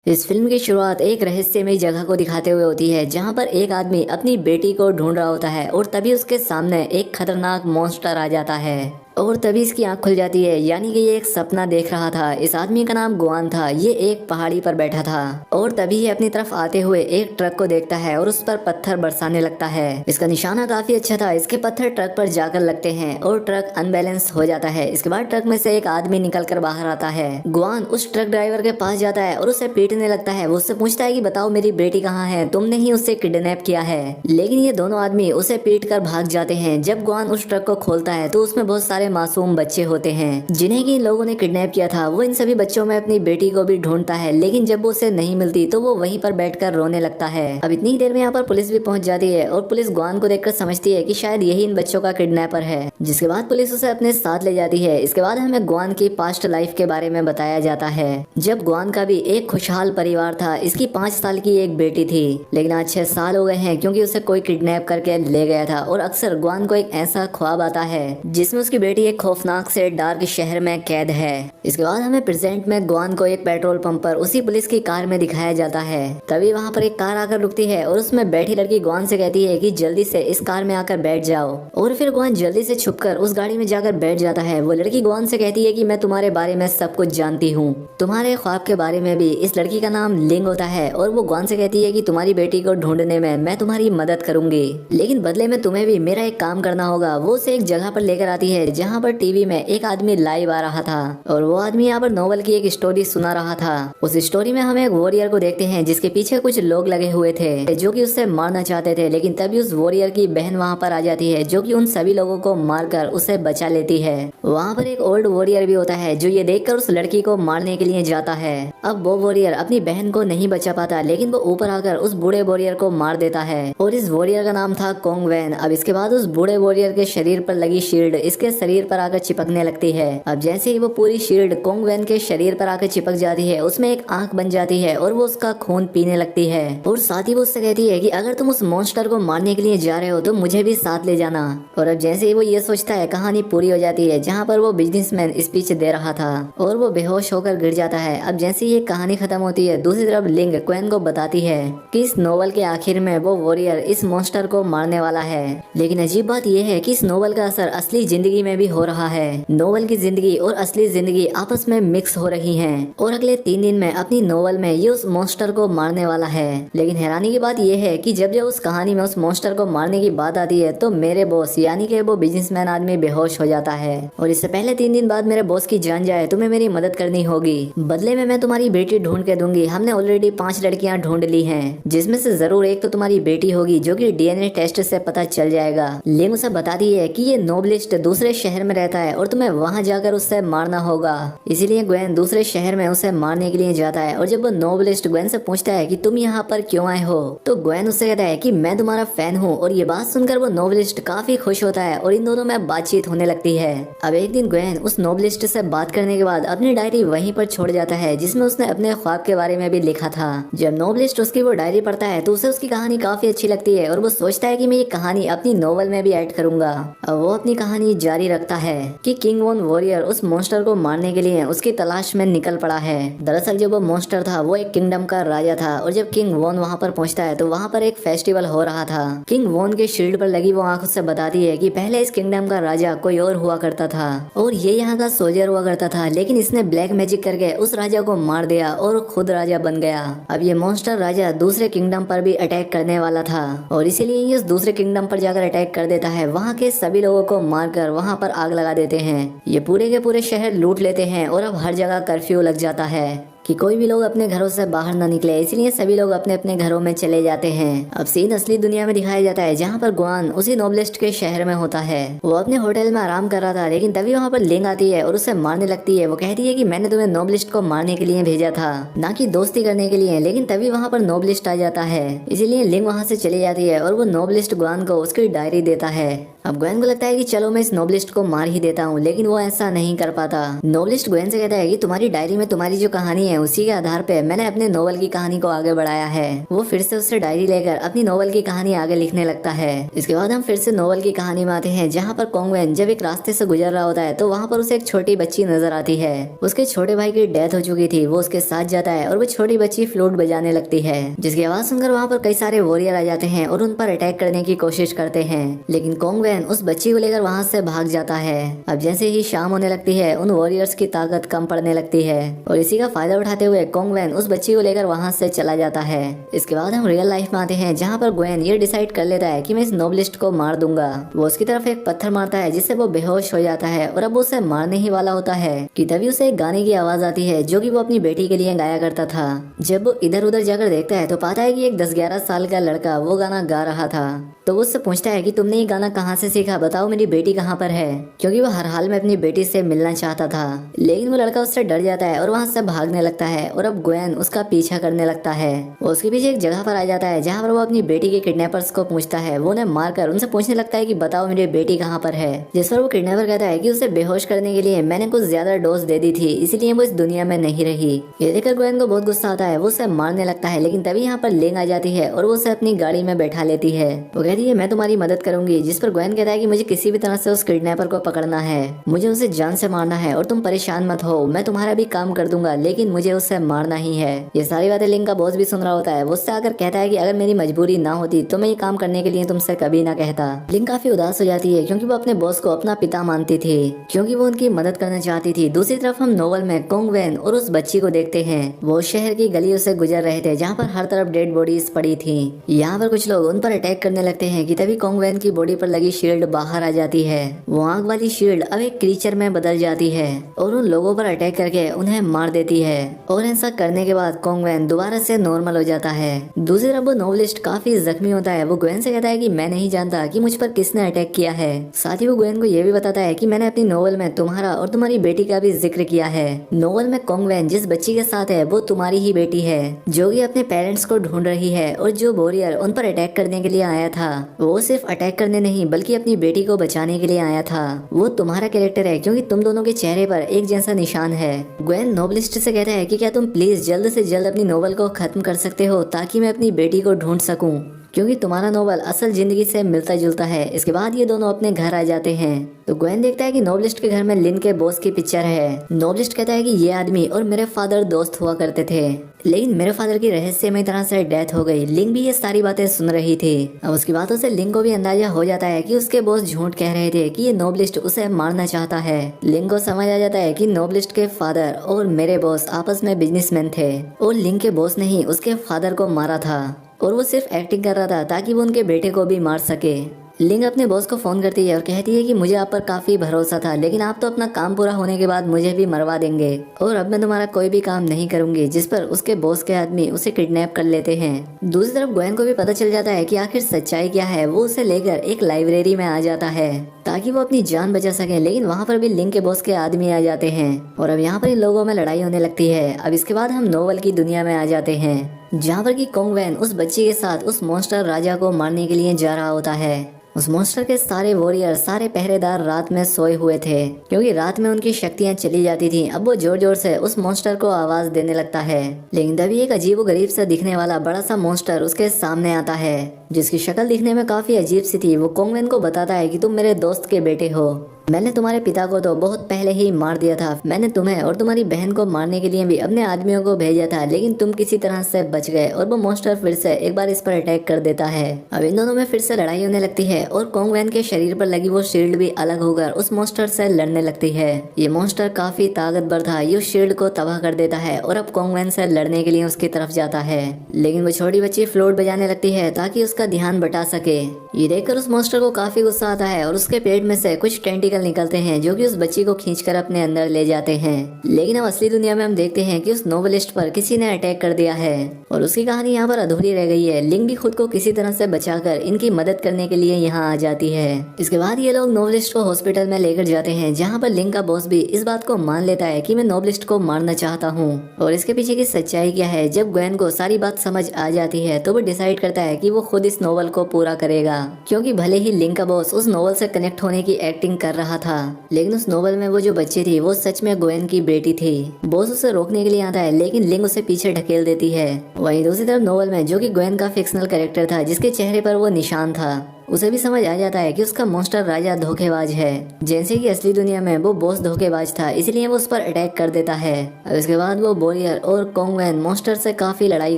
इस फिल्म की शुरुआत एक रहस्यमयी जगह को दिखाते हुए होती है जहां पर एक आदमी अपनी बेटी को ढूंढ रहा होता है और तभी उसके सामने एक खतरनाक मॉन्स्टर आ जाता है और तभी इसकी आंख खुल जाती है। यानी कि ये एक सपना देख रहा था। इस आदमी का नाम गुआन था। ये एक पहाड़ी पर बैठा था और तभी ये अपनी तरफ आते हुए एक ट्रक को देखता है और उस पर पत्थर बरसाने लगता है। इसका निशाना काफी अच्छा था। इसके पत्थर ट्रक पर जाकर लगते हैं और ट्रक अनबैलेंस हो जाता है। इसके बाद ट्रक में से एक आदमी निकल कर बाहर आता है। गुआन उस ट्रक ड्राइवर के पास जाता है और उसे पीटने लगता है। वो उससे पूछता है कि बताओ मेरी बेटी कहाँ है, तुमने ही उससे किडनैप किया है। लेकिन ये दोनों आदमी उसे पीट कर भाग जाते हैं। जब गुआन उस ट्रक को खोलता है तो उसमें बहुत सारे मासूम बच्चे होते हैं जिन्हें कि इन लोगों ने किडनैप किया था। वो इन सभी बच्चों में अपनी बेटी को भी ढूंढता है, लेकिन जब वो उसे नहीं मिलती तो वो वहीं पर बैठकर रोने लगता है। अब इतनी ही देर में यहाँ पर पुलिस भी पहुंच जाती है और पुलिस गुआन को देखकर समझती है कि शायद यही इन बच्चों का किडनैपर है, जिसके बाद पुलिस उसे अपने साथ ले जाती है। इसके बाद हमें गुआन की पास्ट लाइफ के बारे में बताया जाता है। जब गुआन का भी एक खुशहाल परिवार था। इसकी 5 साल की एक बेटी थी, लेकिन आज 6 साल हो गए हैं क्योंकि उसे कोई किडनैप करके ले गया था। और अक्सर गुआन को एक ऐसा ख्वाब आता है जिसमें उसकी बेटी एक खौफनाक से डार्क शहर में कैद है। इसके बाद हमें प्रेजेंट में गुआन को एक पेट्रोल पंप पर उसी पुलिस की कार में दिखाया जाता है। तभी वहाँ पर एक कार आकर रुकती है और उसमें बैठी लड़की गुआन से कहती है कि जल्दी से इस कार में आकर बैठ जाओ। और फिर गुआन जल्दी से छुपकर उस गाड़ी में जाकर बैठ जाता है। वो लड़की गुआन से कहती है कि मैं तुम्हारे बारे में सब कुछ जानती हूँ, तुम्हारे ख्वाब के बारे में भी। इस लड़की का नाम लिंग होता है और वो गुआन से कहती है कि तुम्हारी बेटी को ढूंढने में मैं तुम्हारी मदद करूंगी, लेकिन बदले में तुम्हें भी मेरा एक काम करना होगा। वो उसे एक जगह पर लेकर आती है जहाँ पर टीवी में एक आदमी लाइव आ रहा था और वो आदमी यहाँ पर नोवेल की एक स्टोरी सुना रहा था। उस स्टोरी में हम एक वॉरियर को देखते हैं जिसके पीछे कुछ लोग लगे हुए थे जो कि उससे मारना चाहते थे, लेकिन तभी उस वॉरियर की बहन वहाँ पर आ जाती है जो कि उन सभी लोगों को मारकर उसे बचा लेती है। वहाँ पर एक ओल्ड वॉरियर भी होता है जो ये देखकर उस लड़की को मारने के लिए जाता है। अब वो वॉरियर अपनी बहन को नहीं बचा पाता, लेकिन वो ऊपर आकर उस बूढ़े वॉरियर को मार देता है और इस वॉरियर का नाम था कोंग वैन। अब इसके बाद उस बूढ़े वॉरियर के शरीर पर लगी शील्ड इसके शरीर पर आकर चिपकने लगती है। अब जैसे ही वो पूरी शील्ड कोंग वैन के शरीर पर आकर चिपक जाती है, उसमें एक आंख बन जाती है और वो उसका खून पीने लगती है। और साथ ही वो उससे कहती है कि अगर तुम उस मॉन्स्टर को मारने के लिए जा रहे हो तो मुझे भी साथ ले जाना। और अब जैसे ही वो ये सोचता है, कहानी पूरी हो जाती है जहाँ पर वो बिजनेसमैन स्पीच दे रहा था और वो बेहोश होकर गिर जाता है। अब जैसे ये कहानी खत्म होती है, दूसरी तरफ लिंग क्वेन को बताती है कि इस नोवेल के आखिर में वो वॉरियर इस मॉन्स्टर को मारने वाला है। लेकिन अजीब बात यह है कि इस नोवेल का असर असली जिंदगी में भी हो रहा है। नोवेल की जिंदगी और असली जिंदगी आपस में मिक्स हो रही हैं और अगले 3 दिन में अपनी नोवेल में ये उस मॉन्स्टर को मारने वाला है। लेकिन हैरानी की बात यह है कि जब उस कहानी में उस मॉन्स्टर को मारने की बात आती है तो मेरे बॉस यानी कि वो बिजनेसमैन आदमी बेहोश हो जाता है और इससे पहले 3 दिन बाद मेरे बॉस की जान जाए तुम्हें मेरी मदद करनी होगी, बदले में मैं तुम्हारी बेटी ढूंढ के दूंगी। हमने ऑलरेडी 5 लड़कियां ढूंढ ली हैं जिसमें से जरूर एक तो तुम्हारी बेटी होगी जो कि डीएनए टेस्ट से पता चल जाएगा। लिंग उसे बताती है कि ये नोबलिस्ट दूसरे शहर में रहता है और तुम्हें वहाँ जाकर उससे मारना होगा। इसीलिए ग्वेन दूसरे शहर में उसे मारने के लिए जाता है और जब वो नोबलिस्ट ग्वेन से पूछता है कि तुम यहाँ पर क्यों आए हो तो ग्वेन उससे कहता है कि मैं तुम्हारा फैन हूँ। और ये बात सुनकर वो नोबलिस्ट काफी खुश होता है और इन दोनों में बातचीत होने लगती है। अब एक दिन ग्वेन उस नोबलिस्ट से बात करने के बाद अपनी डायरी वहीं पर छोड़ जाता है जिसमें उसने अपने ख्वाब के बारे में भी लिखा था। जब नोबलिस्ट उसकी वो डायरी पढ़ता है तो उसे उसकी कहानी काफी अच्छी लगती है और वो सोचता है कि मैं ये कहानी अपनी नोवेल में भी ऐड करूंगा। अब वो अपनी कहानी जारी रखता है कि किंग वॉन वॉरियर उस मॉन्स्टर को मारने के लिए उसकी तलाश में निकल पड़ा है। दरअसल जो वो मॉन्स्टर था वो एक किंगडम का राजा था और जब किंग वॉन वहाँ पर पहुँचता है तो वहाँ पर एक फेस्टिवल हो रहा था। किंग वॉन के शील्ड पर लगी वो आंख उससे बताती है कि पहले इस किंगडम का राजा कोई और हुआ करता था और ये यहाँ का सोल्जर हुआ करता था, लेकिन इसने ब्लैक मैजिक करके उस राजा को मार दिया और खुद राजा बन गया। अब ये मॉन्स्टर राजा दूसरे किंगडम पर भी अटैक करने वाला था और इसीलिए ये उस दूसरे किंगडम पर जाकर अटैक कर देता है। वहाँ के सभी लोगों को मारकर वहाँ पर आग लगा देते हैं। ये पूरे के पूरे शहर लूट लेते हैं और अब हर जगह कर्फ्यू लग जाता है कि कोई भी लोग अपने घरों से बाहर ना निकले, इसलिए सभी लोग अपने अपने घरों में चले जाते हैं। अब सीन असली दुनिया में दिखाया जाता है जहाँ पर गुआन उसी नोबलिस्ट के शहर में होता है। वो अपने होटल में आराम कर रहा था, लेकिन तभी वहाँ पर लिंग आती है और उसे मारने लगती है। वो कहती है कि मैंने तुम्हें नोबलिस्ट को मारने के लिए भेजा था, ना कि दोस्ती करने के लिए। लेकिन तभी वहाँ पर नोबलिस्ट आ जाता है, इसीलिए लिंग वहाँ से चली जाती है और वो नोबलिस्ट गुआन को उसकी डायरी देता है। अब ग्वेन को लगता है कि चलो मैं इस नोबलिस्ट को मार ही देता हूँ, लेकिन वो ऐसा नहीं कर पाता। नोबलिस्ट ग्वेन से कहता है कि तुम्हारी डायरी में तुम्हारी जो कहानी है उसी के आधार पे मैंने अपने नोवेल की कहानी को आगे बढ़ाया है। वो फिर से उससे डायरी लेकर अपनी नोवेल की कहानी आगे लिखने लगता है। इसके बाद हम फिर से नोवेल की कहानी में आते हैं, जहाँ पर कोंगवेन जब एक रास्ते से गुजर रहा होता है तो वहाँ पर उसे एक छोटी बच्ची नजर आती है। उसके छोटे भाई की डेथ हो चुकी थी। वो उसके साथ जाता है और वो छोटी बच्ची फ्लूट बजाने लगती है, जिसकी आवाज सुनकर वहाँ पर कई सारे वॉरियर आ जाते हैं और उन पर अटैक करने की कोशिश करते हैं। लेकिन कोंगवेन उस बच्ची को लेकर वहाँ से भाग जाता है। अब जैसे ही शाम होने लगती है उन वॉरियर्स की ताकत कम पड़ने लगती है और इसी का फायदा उठाते हुए कोंगवेन उस बच्ची को लेकर वहाँ से चला जाता है। इसके बाद हम रियल लाइफ में आते हैं, जहाँ पर ग्वेन ये डिसाइड कर लेता है कि मैं इस नोबलिस्ट को मार दूंगा। वो उसकी तरफ एक पत्थर मारता है जिससे वो बेहोश हो जाता है और अब उसे मारने ही वाला होता है कि तभी उसे एक गाने की आवाज आती है जो कि वो अपनी बेटी के लिए गाया करता था। जब वो इधर उधर जाकर देखता है तो पाता है कि एक 10-11 साल का लड़का वो गाना गा रहा था। तो वो उससे पूछता है कि तुमने ये गाना कहाँ से सीखा, बताओ मेरी बेटी कहाँ पर है, क्योंकि वो हर हाल में अपनी बेटी से मिलना चाहता था। लेकिन वो लड़का उससे डर जाता है और वहाँ से भागने लगता है और अब ग्वेन उसका पीछा करने लगता है। वो उसके पीछे एक जगह पर आ जाता है जहाँ पर वो अपनी बेटी के किडनैपर्स को पूछता है। वो उन्हें मारकर उनसे पूछने लगता है कि बताओ मेरी बेटी कहाँ पर है, जिस पर वो किडनैपर कहता है कि उसे बेहोश करने के लिए मैंने कुछ ज्यादा डोज दे दी थी, इसलिए वो इस दुनिया में नहीं रही। ये देखकर ग्वेन को बहुत गुस्सा आता है। वो उसे मारने लगता है, लेकिन तभी यहाँ पर लिंग आ जाती है और वो उसे अपनी गाड़ी में बैठा लेती है। वो कहती है मैं तुम्हारी मदद करूंगी, जिस पर ग्वेन कहता है कि मुझे किसी भी तरह से उस किडनैपर को पकड़ना है, मुझे उसे जान से मारना है और तुम परेशान मत हो, मैं तुम्हारा भी काम कर दूंगा, लेकिन मुझे उसे मारना ही है। ये सारी बातें लिंग का बॉस भी सुन रहा होता है। वो उससे आकर कहता है कि अगर मेरी मजबूरी ना होती तो मैं ये काम करने के लिए तुमसे कभी ना कहता। लिंग काफी उदास हो जाती है क्योंकि वो अपने बॉस को अपना पिता मानती थी, क्योंकि वो उनकी मदद करना चाहती थी। दूसरी तरफ हम नोवेल में कोंगवेन और उस बच्ची को देखते हैं। वो शहर की गलियों से गुजर रहे थे जहाँ पर हर तरफ डेड बॉडीज पड़ी थी। यहाँ पर कुछ लोग उन पर अटैक करने लगते हैं कि तभी कोंगवेन की बॉडी पर लगी शील्ड बाहर आ जाती है। वो आग वाली शील्ड अब एक क्रीचर में बदल जाती है और उन लोगों पर अटैक करके उन्हें मार देती है। और ऐसा करने के बाद कोंगवेन दोबारा से नॉर्मल हो जाता है। दूसरी तरफ वो नोवेलिस्ट काफी जख्मी होता है। वो ग्वेन से कहता है कि मैं नहीं जानता कि मुझ पर किसने अटैक किया है। साथ ही वो ग्वेन को यह भी बताता है कि मैंने अपनी नोवेल में तुम्हारा और तुम्हारी बेटी का भी जिक्र किया है। नोवेल में कोंगवेन जिस बच्ची के साथ है वो तुम्हारी ही बेटी है, जो कि अपने पेरेंट्स को ढूंढ रही है। और जो वॉरियर उन पर अटैक करने के लिए आया था वो सिर्फ अटैक करने नहीं बल्कि अपनी बेटी को बचाने के लिए आया था। वो तुम्हारा कैरेक्टर है क्योंकि तुम दोनों के चेहरे पर एक जैसा निशान है। ग्वेन नोवेलिस्ट से कहता है कि क्या तुम प्लीज जल्द से जल्द अपनी नोवेल को खत्म कर सकते हो ताकि मैं अपनी बेटी को ढूंढ सकूं, क्योंकि तुम्हारा नोवेल असल जिंदगी से मिलता जुलता है। इसके बाद ये दोनों अपने घर आ जाते हैं तो ग्वेन देखता है कि नोवेलिस्ट के घर में लिन के बॉस की पिक्चर है। नोवेलिस्ट कहता है कि ये आदमी और मेरे फादर दोस्त हुआ करते थे, लेकिन मेरे फादर की रहस्यमय तरह से डेथ हो गई। लिंग भी ये सारी बातें सुन रही थी। अब उसकी बातों से लिंग को भी अंदाजा हो जाता है कि उसके बॉस झूठ कह रहे थे कि ये नोवेलिस्ट उसे मारना चाहता है। लिंग को समझ आ जाता है कि नोवेलिस्ट के फादर और मेरे बॉस आपस में बिजनेसमैन थे और लिंग के बॉस ने ही उसके फादर को मारा था और वो सिर्फ एक्टिंग कर रहा था ताकि वो उनके बेटे को भी मार सके। लिंग अपने बॉस को फोन करती है और कहती है कि मुझे आप पर काफी भरोसा था, लेकिन आप तो अपना काम पूरा होने के बाद मुझे भी मरवा देंगे और अब मैं तुम्हारा कोई भी काम नहीं करूंगी। जिस पर उसके बॉस के आदमी उसे किडनैप कर लेते हैं। दूसरी तरफ ग्वेन को भी पता चल जाता है कि आखिर सच्चाई क्या है। वो उसे लेकर एक लाइब्रेरी में आ जाता है ताकि वो अपनी जान बचा सके, लेकिन वहाँ पर भी लिंग के बॉस के आदमी आ जाते हैं और अब यहाँ पर इन लोगों में लड़ाई होने लगती है। अब इसके बाद हम नोवेल की दुनिया में आ जाते हैं, जहाँ पर की कोंगवेन उस बच्ची के साथ उस मॉन्स्टर राजा को मारने के लिए जा रहा होता है। उस मॉन्स्टर के सारे वॉरियर, सारे पहरेदार रात में सोए हुए थे क्योंकि रात में उनकी शक्तियां चली जाती थी। अब वो जोर जोर से उस मॉन्स्टर को आवाज देने लगता है, लेकिन तभी एक अजीबोगरीब सा दिखने वाला बड़ा सा मॉन्स्टर उसके सामने आता है, जिसकी शक्ल दिखने में काफी अजीब सी थी। वो कोंगवेन को बताता है कि तुम मेरे दोस्त के बेटे हो, मैंने तुम्हारे पिता को तो बहुत पहले ही मार दिया था। मैंने तुम्हें और तुम्हारी बहन को मारने के लिए भी अपने आदमियों को भेजा था, लेकिन तुम किसी तरह से बच गए और वो मॉन्स्टर फिर से एक बार इस पर अटैक कर देता है। अब इन दोनों में फिर से लड़ाई होने लगती है और कोंगवेन के शरीर पर लगी वो शील्ड भी अलग होकर उस मॉन्स्टर से लड़ने लगती है। ये मॉन्स्टर काफी ताकतवर था, ये शील्ड को तबाह कर देता है और अब कोंगवेन से लड़ने के लिए उसकी तरफ जाता है, लेकिन वो छोटी बच्ची फ्लूट बजाने लगती है ताकि उसका ध्यान बटा सके। ये देखकर उस मॉन्स्टर को काफी गुस्सा आता है और उसके पेट में से कुछ टेंटिकल निकलते हैं जो कि उस बच्ची को खींचकर अपने अंदर ले जाते हैं। लेकिन अब असली दुनिया में हम देखते हैं कि उस नोवेलिस्ट पर किसी ने अटैक कर दिया है और उसकी कहानी यहाँ पर अधूरी रह गई है। लिंग भी खुद को किसी तरह से बचाकर इनकी मदद करने के लिए यहाँ आ जाती है। इसके बाद ये लोग नोवेलिस्ट को हॉस्पिटल में लेकर जाते हैं, जहाँ पर लिंग का बॉस भी इस बात को मान लेता है कि मैं नोवेलिस्ट को मारना चाहता हूँ और इसके पीछे की सच्चाई क्या है। जब ग्वेन को सारी बात समझ आ जाती है तो वो डिसाइड करता है कि वो खुद इस नोवेल को पूरा करेगा, क्योंकि भले ही लिंग का बॉस उस नोवेल से कनेक्ट होने की एक्टिंग कर रहा था, लेकिन उस नोवेल में वो जो बच्ची थी वो सच में ग्वेन की बेटी थी। बॉस उसे रोकने के लिए आता है, लेकिन लिंग उसे पीछे ढकेल देती है। वहीं दूसरी तरफ नोवेल में जो कि ग्वेन का फिक्शनल कैरेक्टर था, जिसके चेहरे पर वो निशान था, उसे भी समझ आ जाता है कि उसका मॉन्स्टर राजा धोखेबाज है। जैसे कि असली दुनिया में वो बॉस धोखेबाज था, इसलिए वो उस पर अटैक कर देता है। और उसके बाद वो बोरियर और कोंगवेन मॉन्स्टर से काफी लड़ाई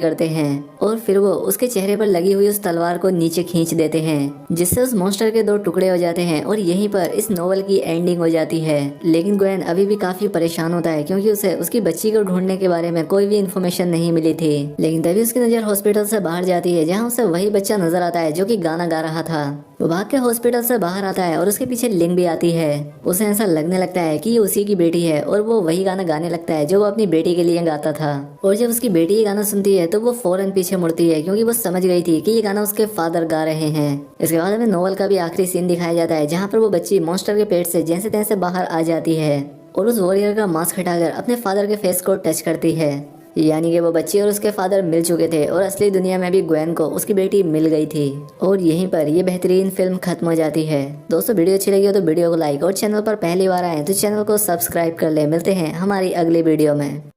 करते हैं और फिर वो उसके चेहरे पर लगी हुई उस तलवार को नीचे खींच देते हैं, जिससे उस मॉन्स्टर के 2 टुकड़े हो जाते हैं और यहीं पर इस नोवेल की एंडिंग हो जाती है। लेकिन ग्वेन अभी भी काफी परेशान होता है, क्योंकि उसे उसकी बच्ची को ढूंढने के बारे में कोई भी इन्फॉर्मेशन नहीं मिली थी। लेकिन तभी उसकी नजर हॉस्पिटल से बाहर जाती है, जहाँ उसे वही बच्चा नजर आता है जो कि गाना गा रहा था। वो भाग के हॉस्पिटल से बाहर आता है और उसके पीछे लिंग भी आती है। उसे ऐसा लगने लगता है कि ये उसी की बेटी है और वो वही गाना गाने लगता है जो वो अपनी बेटी के लिए गाता था। और जब उसकी बेटी ये गाना सुनती है तो वो फौरन पीछे मुड़ती है, क्योंकि वो समझ गई थी कि ये गाना उसके फादर गा रहे हैं। इसके बाद हमें नोवेल का भी आखिरी सीन दिखाया जाता है, जहाँ पर वो बच्ची मॉन्स्टर के पेट से जैसे तैसे बाहर आ जाती है और उस वॉरियर का मास्क हटाकर अपने फादर के फेस को टच करती है। यानी कि वो बच्ची और उसके फादर मिल चुके थे और असली दुनिया में भी ग्वेन को उसकी बेटी मिल गई थी। और यहीं पर ये बेहतरीन फिल्म खत्म हो जाती है। दोस्तों, वीडियो अच्छी लगी हो तो वीडियो को लाइक और चैनल पर पहली बार आए तो चैनल को सब्सक्राइब कर ले। मिलते हैं हमारी अगली वीडियो में।